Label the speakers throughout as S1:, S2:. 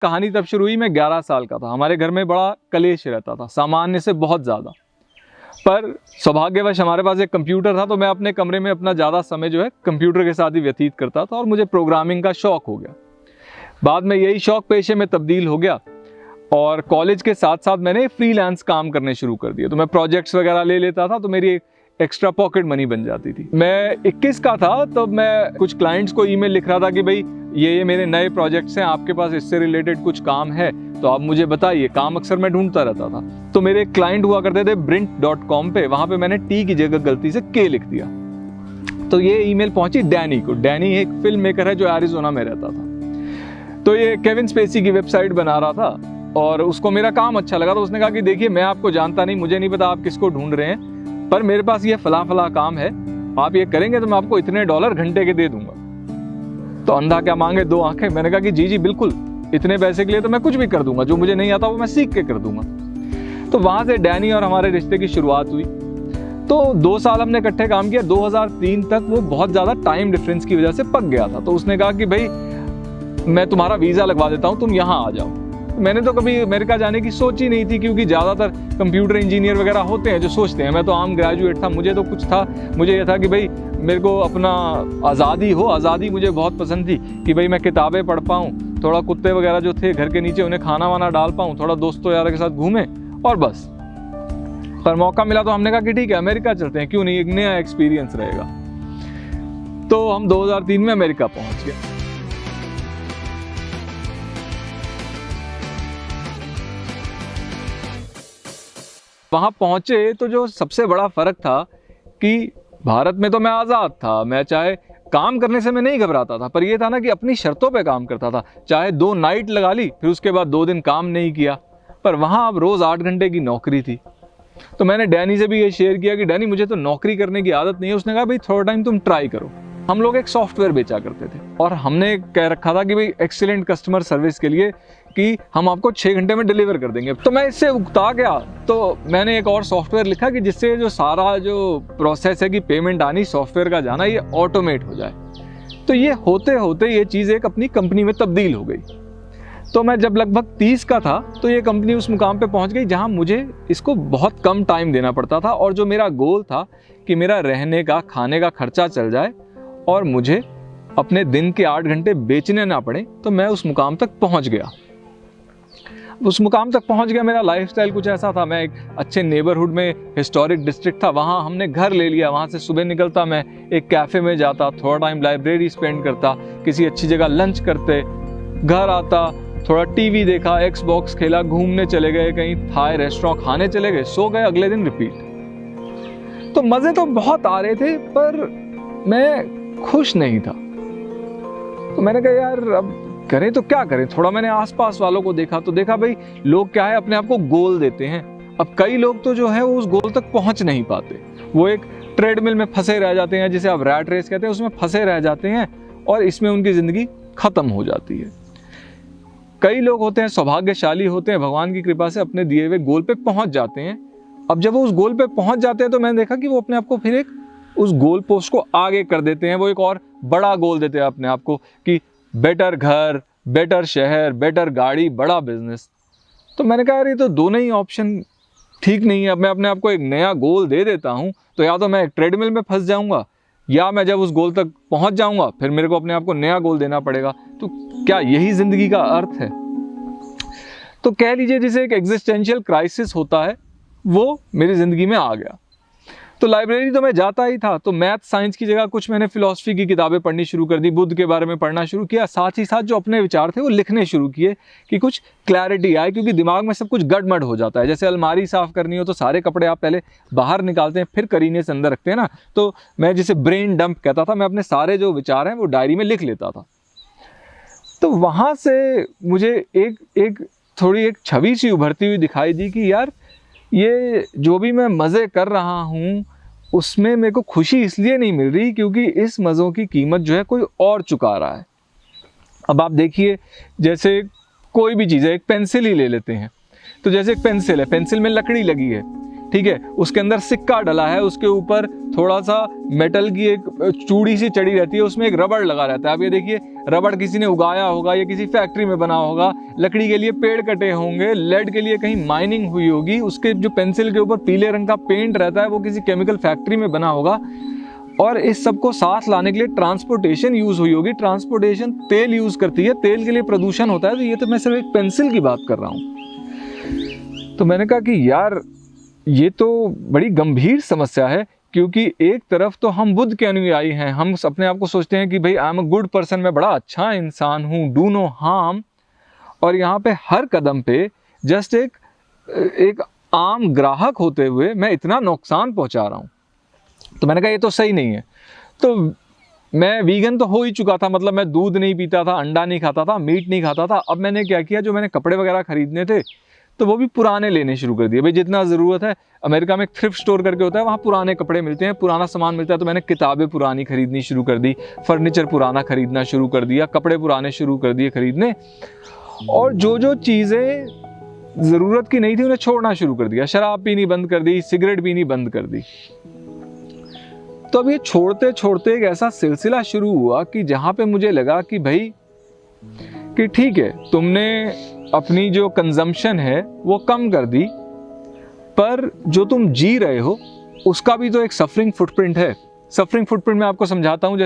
S1: कहानी तब शुरू हुई, मैं 11 साल का था। हमारे घर में बड़ा कलेश रहता था, सामान्य से बहुत ज़्यादा। पर सौभाग्यवश हमारे पास एक कंप्यूटर था, तो मैं अपने कमरे में अपना ज़्यादा समय जो है कंप्यूटर के साथ ही व्यतीत करता था और मुझे प्रोग्रामिंग का शौक़ हो गया। बाद में यही शौक़ पेशे में तब्दील हो गया और कॉलेज के साथ साथ मैंने फ्रीलांस काम करने शुरू कर दिए। तो मैं प्रोजेक्ट्स वगैरह ले लेता था, तो मेरी एक एक्स्ट्रा पॉकेट मनी बन जाती थी। मैं 21 का था, तो मैं कुछ क्लाइंट्स को ईमेल लिख रहा था कि भाई ये मेरे नए प्रोजेक्ट्स हैं, आपके पास इससे रिलेटेड कुछ काम है तो आप मुझे बताइए। काम अक्सर मैं ढूंढता रहता था। तो मेरे क्लाइंट हुआ करते थे Brint.com पे, वहां पे मैंने टी की जगह गलती से के लिख दिया। तो ये ईमेल पहुंची डैनी को। डैनी एक फिल्म मेकर है जो एरिजोना में रहता था। तो ये केविन स्पेसी की वेबसाइट बना रहा था और उसको मेरा काम अच्छा लगा। तो उसने कहा कि देखिए, मैं आपको जानता नहीं, मुझे नहीं पता आप किसको ढूंढ रहे हैं, पर मेरे पास ये फला काम है, आप ये करेंगे तो मैं आपको इतने $, घंटे के दे दूंगा। तो अंधा क्या मांगे दो आंखें। मैंने कहा कि जी बिल्कुल, इतने पैसे के लिए तो मैं कुछ भी कर दूंगा, जो मुझे नहीं आता वो मैं सीख के कर दूंगा। तो वहां से डैनी और हमारे रिश्ते की शुरुआत हुई। तो 2 साल हमने इकट्ठे काम किया। 2003 तक वो बहुत ज्यादा टाइम डिफरेंस की वजह से पक गया था। तो उसने कहा कि भाई मैं तुम्हारा वीजा लगवा देता हूँ, तुम यहाँ आ जाओ। मैंने तो कभी अमेरिका जाने की सोच ही नहीं थी, क्योंकि ज़्यादातर कंप्यूटर इंजीनियर वगैरह होते हैं जो सोचते हैं। मैं तो आम ग्रेजुएट था, मुझे तो कुछ था, मुझे ये था कि भाई मेरे को अपना आज़ादी हो। आज़ादी मुझे बहुत पसंद थी कि भाई मैं किताबें पढ़ पाऊँ, थोड़ा कुत्ते वगैरह जो थे घर के नीचे उन्हें खाना वाना डाल पाऊँ, थोड़ा दोस्तों यारों के साथ घूमें और बस। पर मौका मिला तो हमने कहा कि ठीक है अमेरिका चलते हैं, क्यों नहीं, एक नया एक्सपीरियंस रहेगा। तो हम 2003 में अमेरिका पहुँच गए। वहां पहुंचे तो जो सबसे बड़ा फर्क था कि भारत में तो मैं आज़ाद था, मैं चाहे काम करने से मैं नहीं घबराता था, पर यह था ना कि अपनी शर्तों पे काम करता था। चाहे 2 नाइट लगा ली, फिर उसके बाद 2 दिन काम नहीं किया। पर वहां अब रोज 8 घंटे की नौकरी थी। तो मैंने डैनी से भी ये शेयर किया कि डैनी मुझे तो नौकरी करने की आदत नहीं है। उसने कहा भाई थोड़ा टाइम तुम ट्राई करो। हम लोग एक सॉफ्टवेयर बेचा करते थे और हमने कह रखा था कि भाई एक्सीलेंट कस्टमर सर्विस के लिए कि हम आपको 6 घंटे में डिलीवर कर देंगे। तो मैं इससे उकता गया, तो मैंने एक और सॉफ्टवेयर लिखा कि जिससे जो सारा जो प्रोसेस है कि पेमेंट आनी, सॉफ्टवेयर का जाना, ये ऑटोमेट हो जाए। तो ये होते होते ये चीज़ एक अपनी कंपनी में तब्दील हो गई। तो मैं जब लगभग 30 का था तो ये कंपनी उस मुकाम पे पहुंच गई जहां मुझे इसको बहुत कम टाइम देना पड़ता था, और जो मेरा गोल था कि मेरा रहने का खाने का खर्चा चल जाए और मुझे अपने दिन के 8 घंटे बेचने ना पड़े, तो मैं उस मुकाम तक पहुंच गया। उस मुकाम तक पहुंच गया। मेरा लाइफस्टाइल कुछ ऐसा था, मैं एक अच्छे नेबरहुड में, हिस्टोरिक डिस्ट्रिक्ट था, वहाँ हमने घर ले लिया। वहाँ से सुबह निकलता मैं एक कैफ़े में जाता, थोड़ा टाइम लाइब्रेरी स्पेंड करता, किसी अच्छी जगह लंच करते, घर आता, थोड़ा टीवी देखा, एक्सबॉक्स खेला, घूमने चले गए, कहीं थाई रेस्टोरेंट खाने चले गए, सो गए, अगले दिन रिपीट। तो मज़े तो बहुत आ रहे थे, पर मैं खुश नहीं था। तो मैंने कहा यार अब करें तो क्या करें। थोड़ा मैंने आसपास वालों को देखा, तो देखा भाई लोग क्या है, अपने आप को गोल देते हैं। अब कई लोग तो जो है वो उस गोल तक पहुंच नहीं पाते, वो एक ट्रेडमिल में फंसे रह जाते हैं, जिसे आप रैट रेस कहते हैं, उसमें फंसे रह जाते हैं और इसमें उनकी जिंदगी खत्म हो जाती है। कई लोग होते हैं सौभाग्यशाली होते हैं, भगवान की कृपा से अपने दिए हुए गोल पे पहुंच जाते हैं। अब जब वो उस गोल पे पहुंच जाते हैं तो मैंने देखा कि वो अपने आप को फिर एक उस गोल पोस्ट को आगे कर देते हैं। वो एक और बड़ा गोल देते हैं अपने आप को कि बेटर घर, बेटर शहर, बेटर गाड़ी, बड़ा बिजनेस। तो मैंने कहा यार ये तो दोनों ही ऑप्शन ठीक नहीं है। अब मैं अपने आप को एक नया गोल दे देता हूँ तो या तो मैं एक ट्रेडमिल में फंस जाऊंगा, या मैं जब उस गोल तक पहुंच जाऊंगा फिर मेरे को अपने आप को नया गोल देना पड़ेगा। तो क्या यही जिंदगी का अर्थ है? तो कह लीजिए जिसे एक एग्जिस्टेंशियल क्राइसिस होता है, वो मेरी जिंदगी में आ गया। तो लाइब्रेरी तो मैं जाता ही था, तो मैथ साइंस की जगह कुछ मैंने फिलॉसफी की किताबें पढ़नी शुरू कर दी, बुद्ध के बारे में पढ़ना शुरू किया, साथ ही साथ जो अपने विचार थे वो लिखने शुरू किए कि कुछ क्लैरिटी आए, क्योंकि दिमाग में सब कुछ गड़बड़ हो जाता है। जैसे अलमारी साफ करनी हो तो सारे कपड़े आप पहले बाहर निकालते हैं, फिर करीने से अंदर रखते हैं ना। तो मैं जिसे ब्रेन डंप कहता था, मैं अपने सारे जो विचार हैं वो डायरी में लिख लेता था। तो वहाँ से मुझे एक थोड़ी एक छवि सी उभरती हुई दिखाई दी कि यार ये जो भी मैं मज़े कर रहा हूँ उसमें मेरे को खुशी इसलिए नहीं मिल रही क्योंकि इस मज़ों की कीमत जो है कोई और चुका रहा है। अब आप देखिए, जैसे कोई भी चीज़ है, एक पेंसिल ही ले लेते हैं। तो जैसे एक पेंसिल है, पेंसिल में लकड़ी लगी है, ठीक है, उसके अंदर सिक्का डला है, उसके ऊपर थोड़ा सा मेटल की एक चूड़ी सी चढ़ी रहती है, उसमें एक रबड़ लगा रहता है। अब ये देखिए, रबड़ किसी ने उगाया होगा या किसी फैक्ट्री में बना होगा, लकड़ी के लिए पेड़ कटे होंगे, लेड के लिए कहीं माइनिंग हुई होगी, उसके जो पेंसिल के ऊपर पीले रंग का पेंट रहता है वो किसी केमिकल फैक्ट्री में बना होगा, और इस सब को साथ लाने के लिए ट्रांसपोर्टेशन यूज हुई होगी। ट्रांसपोर्टेशन तेल यूज करती है, तेल के लिए प्रदूषण होता है। तो ये तो मैं सिर्फ एक पेंसिल की बात कर रहा हूँ। तो मैंने कहा कि यार ये तो बड़ी गंभीर समस्या है, क्योंकि एक तरफ तो हम बुद्ध के अनुयायी हैं, हम अपने आप को सोचते हैं कि भाई I am a good person, मैं बड़ा अच्छा इंसान हूँ, डू नो हार्म, और यहाँ पे हर कदम पे जस्ट एक आम ग्राहक होते हुए मैं इतना नुकसान पहुँचा रहा हूँ। तो मैंने कहा ये तो सही नहीं है। तो मैं वीगन तो हो ही चुका था, मतलब मैं दूध नहीं पीता था, अंडा नहीं खाता था, मीट नहीं खाता था। अब मैंने क्या किया, जो मैंने कपड़े वगैरह खरीदने थे तो वो भी पुराने लेने शुरू कर दिए। भाई जितना ज़रूरत है, अमेरिका में एक थ्रिफ्ट स्टोर करके होता है, वहाँ पुराने कपड़े मिलते हैं, पुराना सामान मिलता है। तो मैंने किताबें पुरानी खरीदनी शुरू कर दी, फर्नीचर पुराना खरीदना शुरू कर दिया, कपड़े पुराने शुरू कर दिए खरीदने, और जो जो चीज़ें ज़रूरत की नहीं थी उन्हें छोड़ना शुरू कर दिया। शराब पीनी बंद कर दी, सिगरेट पीनी बंद कर दी। तो अब ये छोड़ते छोड़ते एक ऐसा सिलसिला शुरू हुआ कि जहाँ पे मुझे लगा कि भाई कि ठीक है, तुमने अपनी जो कंजम्पशन है वो कम कर दी, पर जो तुम जी रहे हो उसका भी तो एक सफरिंग फुटप्रिंट है। सफरिंग फुटप्रिंट मैं आपको समझाता हूँ।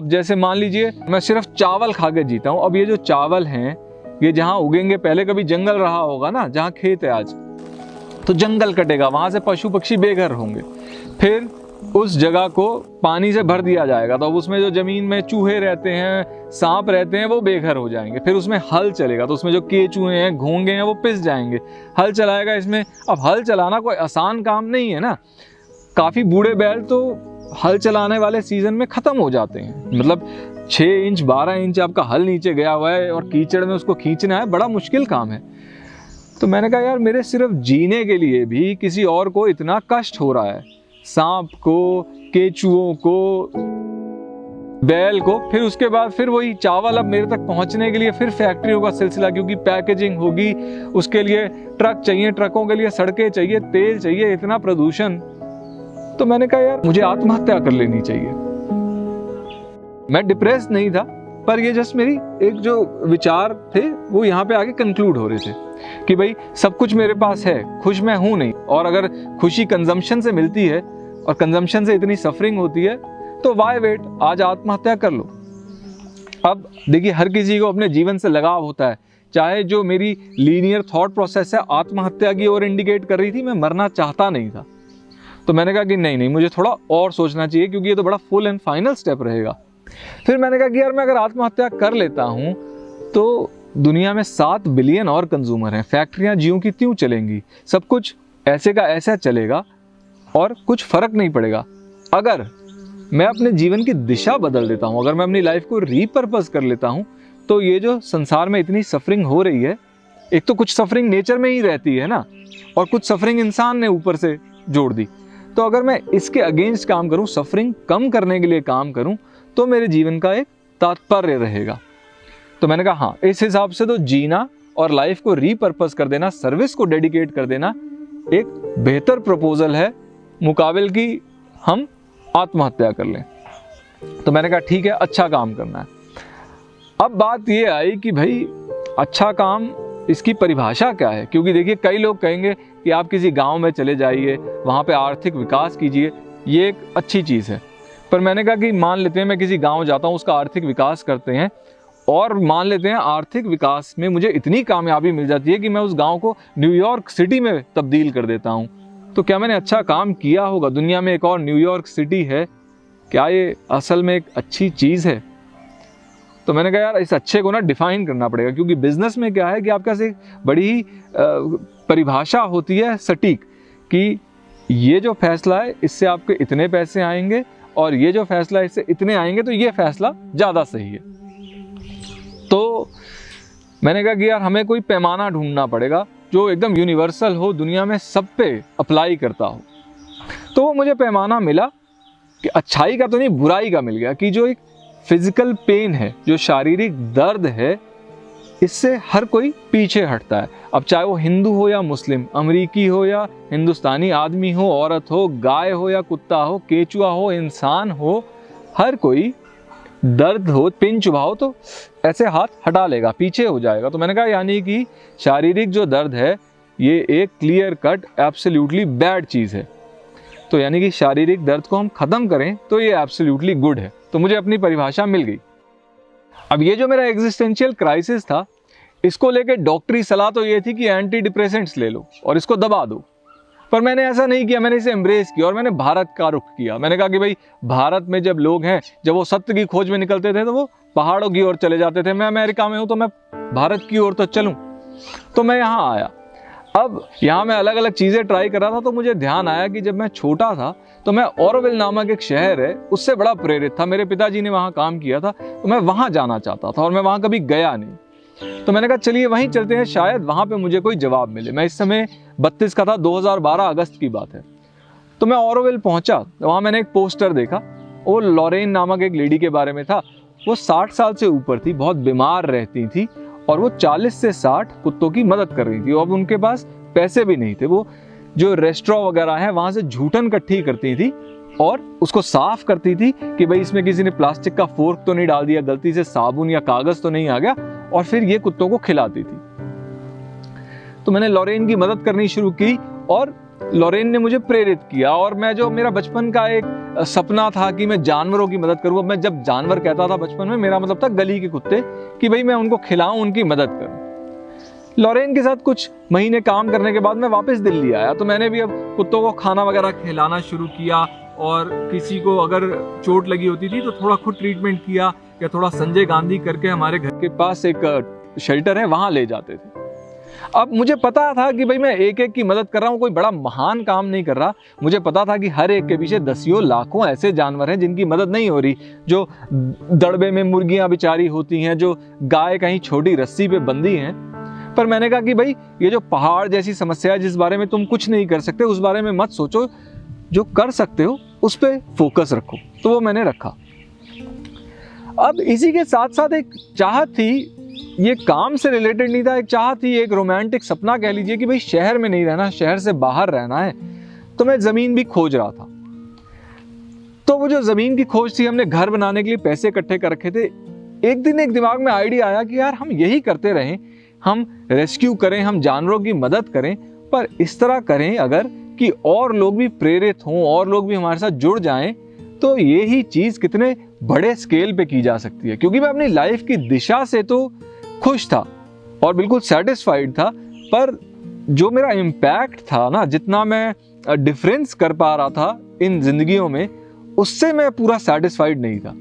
S1: जैसे मान लीजिए मैं सिर्फ चावल खा के जीता हूँ। अब ये जो चावल हैं ये जहाँ उगेंगे, पहले कभी जंगल रहा होगा ना, जहाँ खेत है आज, तो जंगल कटेगा, वहाँ से पशु पक्षी बेघर होंगे, फिर उस जगह को पानी से भर दिया जाएगा, तो अब उसमें जो जमीन में चूहे रहते हैं, सांप रहते हैं, वो बेघर हो जाएंगे। फिर उसमें हल चलेगा, तो उसमें जो केचुए हैं, घोंगे हैं, वो पिस जाएंगे। हल चलाएगा इसमें। अब हल चलाना कोई आसान काम नहीं है ना। काफ़ी बूढ़े बैल तो हल चलाने वाले सीजन में ख़त्म हो जाते हैं। मतलब 6 इंच 12 इंच आपका हल नीचे गया हुआ है और कीचड़ में उसको खींचना है, बड़ा मुश्किल काम है। तो मैंने कहा यार, मेरे सिर्फ जीने के लिए भी किसी और को इतना कष्ट हो रहा है, सांप को, केचुओं को, बैल को, फिर उसके बाद फिर वही चावल अब मेरे तक पहुंचने के लिए फिर फैक्ट्रियों का सिलसिला, क्योंकि पैकेजिंग होगी, उसके लिए ट्रक चाहिए, ट्रकों के लिए सड़कें चाहिए, तेल चाहिए, इतना प्रदूषण। तो मैंने कहा यार मुझे आत्महत्या कर लेनी चाहिए। मैं डिप्रेस नहीं था, पर ये जस्ट मेरी एक जो विचार थे वो यहाँ पे आगे कंक्लूड हो रहे थे कि भाई सब कुछ मेरे पास है, खुश मैं हूं नहीं, और अगर खुशी कंजम्पशन से मिलती है और कंजम्पशन से इतनी सफरिंग होती है तो वाई वेट, आज आत्महत्या कर लो। अब देखिए, हर किसी को अपने जीवन से लगाव होता है। चाहे जो मेरी लीनियर थॉट प्रोसेस है आत्महत्या की ओर इंडिकेट कर रही थी, मैं मरना चाहता नहीं था। तो मैंने कहा कि नहीं, मुझे थोड़ा और सोचना चाहिए, क्योंकि ये तो बड़ा फुल एंड फाइनल स्टेप रहेगा। फिर मैंने कहा कि यार मैं अगर आत्महत्या कर लेता हूँ तो दुनिया में 7 बिलियन और कंज्यूमर हैं, फैक्ट्रियाँ ज्यों की त्यों चलेंगी, सब कुछ ऐसे का ऐसा चलेगा और कुछ फर्क नहीं पड़ेगा। अगर मैं अपने जीवन की दिशा बदल देता हूँ, अगर मैं अपनी लाइफ को रीपर्पस कर लेता हूँ, तो ये जो संसार में इतनी सफरिंग हो रही है, एक तो कुछ सफरिंग नेचर में ही रहती है ना, और कुछ सफरिंग इंसान ने ऊपर से जोड़ दी। तो अगर मैं इसके अगेंस्ट काम करूँ, सफरिंग कम करने के लिए काम करूँ, तो मेरे जीवन का एक तात्पर्य रहेगा। तो मैंने कहा हाँ, इस हिसाब से तो जीना और लाइफ को रीपर्पस कर देना, सर्विस को डेडिकेट कर देना एक बेहतर प्रपोजल है मुकाबिल की हम आत्महत्या कर लें। तो मैंने कहा ठीक है, अच्छा काम करना है। अब बात ये आई कि भाई अच्छा काम, इसकी परिभाषा क्या है? क्योंकि देखिए, कई लोग कहेंगे कि आप किसी गांव में चले जाइए, वहाँ पे आर्थिक विकास कीजिए, ये एक अच्छी चीज़ है। पर मैंने कहा कि मान लेते हैं मैं किसी गांव जाता हूँ, उसका आर्थिक विकास करते हैं, और मान लेते हैं आर्थिक विकास में मुझे इतनी कामयाबी मिल जाती है कि मैं उस गांव को न्यूयॉर्क सिटी में तब्दील कर देता हूँ, तो क्या मैंने अच्छा काम किया होगा? दुनिया में एक और न्यूयॉर्क सिटी है, क्या ये असल में एक अच्छी चीज़ है? तो मैंने कहा यार इस अच्छे को ना डिफाइन करना पड़ेगा, क्योंकि बिजनेस में क्या है कि आपके पास एक बड़ी ही परिभाषा होती है सटीक, कि ये जो फैसला है इससे आपके इतने पैसे आएंगे, और ये जो फैसला है इससे इतने आएंगे, तो ये फैसला ज़्यादा सही है। तो मैंने कहा कि यार हमें कोई पैमाना ढूंढना पड़ेगा जो एकदम यूनिवर्सल हो, दुनिया में सब पे अप्लाई करता हो। तो वो मुझे पैमाना मिला कि अच्छाई का तो नहीं, बुराई का मिल गया, कि जो एक फिजिकल पेन है, जो शारीरिक दर्द है, इससे हर कोई पीछे हटता है। अब चाहे वो हिंदू हो या मुस्लिम, अमेरिकी हो या हिंदुस्तानी, आदमी हो, औरत हो, गाय हो या कुत्ता हो, केचुआ हो, इंसान हो, हर कोई दर्द हो, पिन चुभा हो तो ऐसे हाथ हटा लेगा, पीछे हो जाएगा। तो मैंने कहा यानी कि शारीरिक जो दर्द है ये एक क्लियर कट एब्सोल्युटली बैड चीज़ है। तो यानी कि शारीरिक दर्द को हम ख़त्म करें तो ये एब्सोल्युटली गुड है। तो मुझे अपनी परिभाषा मिल गई। अब ये जो मेरा एग्जिस्टेंशियल क्राइसिस था, इसको लेके डॉक्टरी सलाह तो ये थी कि एंटी डिप्रेसेंट्स ले लो और इसको दबा दो, पर मैंने ऐसा नहीं किया। मैंने इसे एम्ब्रेस किया और मैंने भारत का रुख किया। मैंने कहा कि भाई भारत में जब लोग हैं, जब वो सत्य की खोज में निकलते थे तो वो पहाड़ों की ओर चले जाते थे। मैं अमेरिका में हूँ तो मैं भारत की ओर तो चलूँ। तो मैं यहाँ आया। अब यहाँ मैं अलग अलग चीज़ें ट्राई कर रहा था, तो मुझे ध्यान आया कि जब मैं छोटा था तो मैं ऑरोविल नामक एक शहर है उससे बड़ा प्रेरित था। मेरे पिताजी ने वहाँ काम किया था तो मैं वहाँ जाना चाहता था और मैं वहाँ कभी गया नहीं। तो मैंने कहा चलिए वहीं चलते हैं, शायद वहाँ पे मुझे कोई जवाब मिले। मैं इस समय 32 का था, 2012 अगस्त की बात है। तो मैं ऑरोविल पहुँचा, वहाँ मैंने एक पोस्टर देखा। वो लॉरेन नामक एक लेडी के बारे में था। वो 60 साल से ऊपर थी, बहुत बीमार रहती थी और वो 40 से 60 कुत्तों की मदद कर रही थी। और उनके पास पैसे भी नहीं थे। वो जो रेस्टोरेंट वगैरह है वहाँ से झूठन इकट्ठी करती थी और उसको साफ करती थी कि भाई इसमें किसी ने प्लास्टिक का फोर्क तो नहीं डाल दिया, गलती से साबुन या कागज तो नहीं आ गया, और फिर ये कुत्तों को खिलाती थी। तो मैंने लॉरेन की मदद करनी शुरू की और लॉरेन ने मुझे प्रेरित किया। और मैं जो मेरा बचपन का एक सपना था कि मैं जानवरों की मदद करूँ। मैं जब जानवर कहता था बचपन में, मेरा मतलब था गली के कुत्ते, कि भाई मैं उनको खिलाऊं, उनकी मदद करूं। लॉरेन के साथ कुछ महीने काम करने के बाद मैं वापस दिल्ली आया। तो मैंने भी अब कुत्तों को खाना वगैरह खिलाना शुरू किया और किसी को अगर चोट लगी होती थी तो थोड़ा खुद ट्रीटमेंट किया, या थोड़ा संजय गांधी करके हमारे घर के पास एक शेल्टर है वहाँ ले जाते थे। अब मुझे पता था कि भाई मैं एक एक की मदद कर रहा हूँ, कोई बड़ा महान काम नहीं कर रहा। मुझे पता था कि हर एक के पीछे दसियों लाखों ऐसे जानवर हैं जिनकी मदद नहीं हो रही, जो दड़बे में मुर्गियां बेचारी होती हैं, जो गाय कहीं छोटी रस्सी पे बंधी हैं। पर मैंने कहा कि भाई ये जो पहाड़ जैसी समस्या है जिस बारे में तुम कुछ नहीं कर सकते, उस बारे में मत सोचो, जो कर सकते हो उस पर फोकस रखो। तो वो मैंने रखा। अब इसी के साथ साथ एक चाहत थी, ये काम से रिलेटेड नहीं था, एक चाहत थी, एक रोमांटिक सपना कह लीजिए कि भाई शहर में नहीं रहना, शहर से बाहर रहना है। तो मैं जमीन भी खोज रहा था। तो वो जो जमीन की खोज थी, हमने घर बनाने के लिए पैसे इकट्ठे कर रखे थे। एक दिन एक दिमाग में आइडिया आया कि यार हम यही करते रहें, हम रेस्क्यू करें, हम जानवरों की मदद करें, पर इस तरह करें अगर कि और लोग भी प्रेरित हों, और लोग भी हमारे साथ जुड़ जाएं, तो ये ही चीज कितने बड़े स्केल पे की जा सकती है। क्योंकि मैं अपनी लाइफ की दिशा से तो खुश था और बिल्कुल सेटिस्फाइड था, पर जो मेरा इम्पैक्ट था ना, जितना मैं डिफरेंस कर पा रहा था इन जिंदगियों में, उससे मैं पूरा सेटिस्फाइड नहीं था।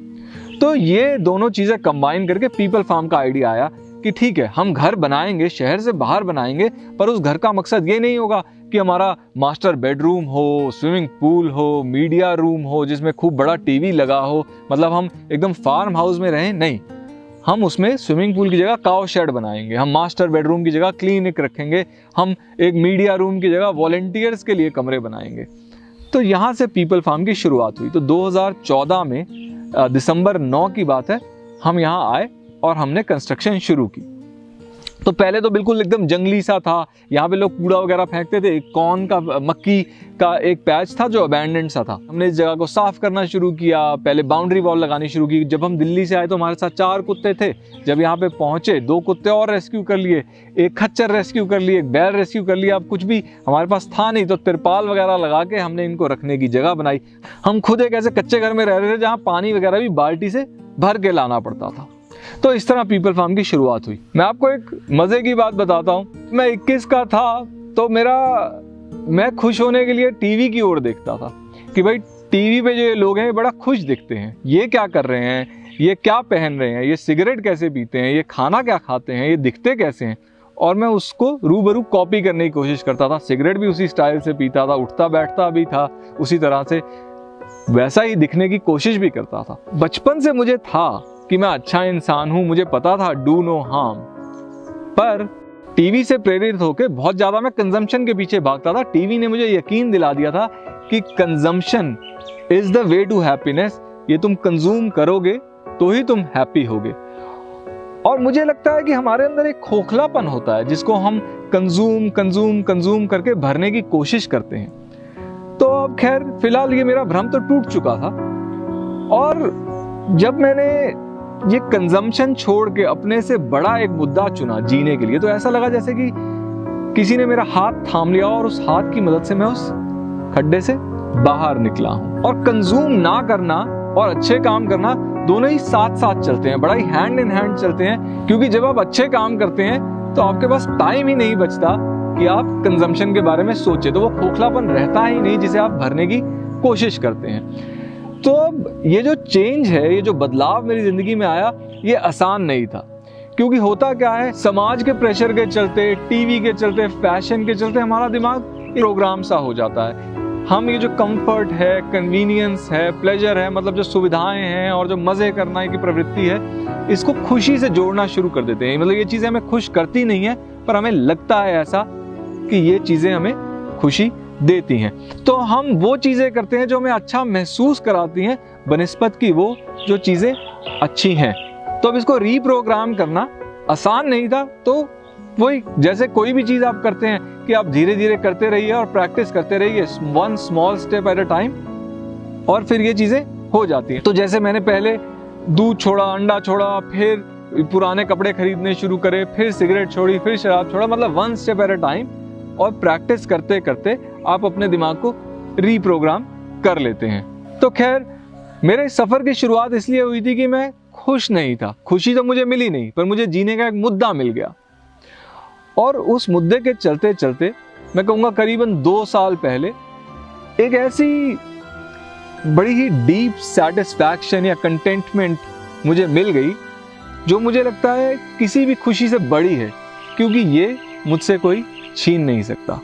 S1: तो ये दोनों चीजें कंबाइन करके पीपल फार्म का आइडिया आया कि ठीक है, हम घर बनाएंगे, शहर से बाहर बनाएंगे, पर उस घर का मकसद ये नहीं होगा कि हमारा मास्टर बेडरूम हो, स्विमिंग पूल हो, मीडिया रूम हो जिसमें खूब बड़ा टीवी लगा हो, मतलब हम एकदम फार्म हाउस में रहें। नहीं, हम उसमें स्विमिंग पूल की जगह काउ शेड बनाएंगे, हम मास्टर बेडरूम की जगह क्लिनिक रखेंगे, हम एक मीडिया रूम की जगह वॉलंटियर्स के लिए कमरे बनाएंगे। तो यहाँ से पीपल फार्म की शुरुआत हुई। तो 2014 में दिसंबर 9 की बात है, हम यहाँ आए और हमने कंस्ट्रक्शन शुरू की। तो पहले तो बिल्कुल एकदम जंगली सा था, यहाँ पे लोग कूड़ा वगैरह फेंकते थे, कॉर्न का, मक्की का एक पैच था जो अबैंडन्ड सा था। हमने इस जगह को साफ करना शुरू किया, पहले बाउंड्री वॉल लगानी शुरू की। जब हम दिल्ली से आए तो हमारे साथ 4 कुत्ते थे। जब यहाँ पे पहुंचे 2 कुत्ते और रेस्क्यू कर लिए, एक खच्चर रेस्क्यू कर लिए, एक बैल रेस्क्यू कर लिया। अब कुछ भी हमारे पास था नहीं, तो तिरपाल वगैरह लगा के हमने इनको रखने की जगह बनाई। हम खुद एक ऐसे कच्चे घर में रह रहे थे जहाँ पानी वगैरह भी बाल्टी से भर के लाना पड़ता था। तो इस तरह पीपल फार्म की शुरुआत हुई। मैं आपको एक मजे की बात बताता हूँ। मैं 21 का था तो मैं खुश होने के लिए टीवी की ओर देखता था कि भाई टीवी पे जो ये लोग हैं बड़ा खुश दिखते हैं, ये क्या कर रहे हैं, ये क्या पहन रहे हैं, ये सिगरेट कैसे पीते हैं, ये खाना क्या खाते हैं, ये दिखते कैसे हैं। और मैं उसको रूबरू कॉपी करने की कोशिश करता था। सिगरेट भी उसी स्टाइल से पीता था, उठता बैठता भी था उसी तरह से, वैसा ही दिखने की कोशिश भी करता था। बचपन से मुझे था कि मैं अच्छा इंसान हूं, मुझे पता था डू नो हार्म, पर टीवी से प्रेरित होकर बहुत ज्यादा मैं कंजम्पशन के पीछे भागता था। टीवी ने मुझे यकीन दिला दिया था कि consumption is the way to happiness, ये तुम कंज्यूम करोगे तो ही तुम हैप्पी होगे। और मुझे लगता है कि हमारे अंदर एक खोखलापन होता है जिसको हम कंज्यूम करके भरने की कोशिश करते हैं। तो अब खैर फिलहाल ये मेरा भ्रम तो टूट चुका था, और जब मैंने ये कंजम्पशन छोड़ के अपने से बड़ा एक मुद्दा चुना जीने के लिए, तो ऐसा लगा जैसे कि किसी ने मेरा हाथ थाम लिया और उस हाथ की मदद से मैं उस खड्डे से बाहर निकला हूं। और कंज्यूम ना करना और अच्छे काम करना दोनों ही साथ साथ चलते हैं, बड़ा ही हैंड इन हैंड चलते हैं, क्योंकि जब आप अच्छे काम करते हैं तो आपके पास टाइम ही नहीं बचता कि आप कंजम्पशन के बारे में सोचें, तो वो खोखलापन रहता ही नहीं जिसे आप भरने की कोशिश करते हैं। तो अब ये जो चेंज है, ये जो बदलाव मेरी जिंदगी में आया, ये आसान नहीं था, क्योंकि होता क्या है, समाज के प्रेशर के चलते, टीवी के चलते, फैशन के चलते हमारा दिमाग प्रोग्राम सा हो जाता है। हम ये जो कंफर्ट है, कन्वीनियंस है, प्लेजर है, मतलब जो सुविधाएं हैं और जो मजे करने की प्रवृत्ति है, इसको खुशी से जोड़ना शुरू कर देते हैं। मतलब ये चीजें हमें खुश करती नहीं है, पर हमें लगता है ऐसा कि ये चीजें हमें खुशी देती हैं, तो हम वो चीजें करते हैं जो हमें अच्छा महसूस कराती हैं बनिस्बत की वो जो चीजें अच्छी हैं। तो अब इसको रीप्रोग्राम करना आसान नहीं था। तो वही, जैसे कोई भी चीज आप करते हैं कि आप धीरे धीरे करते रहिए और प्रैक्टिस करते रहिए, one small step at a time, और फिर ये चीजें हो जाती हैं। तो जैसे मैंने पहले दूध छोड़ा, अंडा छोड़ा, फिर पुराने कपड़े खरीदने शुरू करे, फिर सिगरेट छोड़ी, फिर शराब छोड़ा, मतलब one step at a time, और प्रैक्टिस करते करते आप अपने दिमाग को रीप्रोग्राम कर लेते हैं। तो खैर मेरे सफर की शुरुआत इसलिए हुई थी कि मैं खुश नहीं था। खुशी तो मुझे मिली नहीं, पर मुझे जीने का एक मुद्दा मिल गया, और उस मुद्दे के चलते चलते मैं कहूँगा करीबन 2 साल पहले एक ऐसी बड़ी ही डीप सेटिस्फैक्शन या कंटेंटमेंट मुझे मिल गई जो मुझे लगता है किसी भी खुशी से बड़ी है, क्योंकि ये मुझसे कोई छीन नहीं सकता।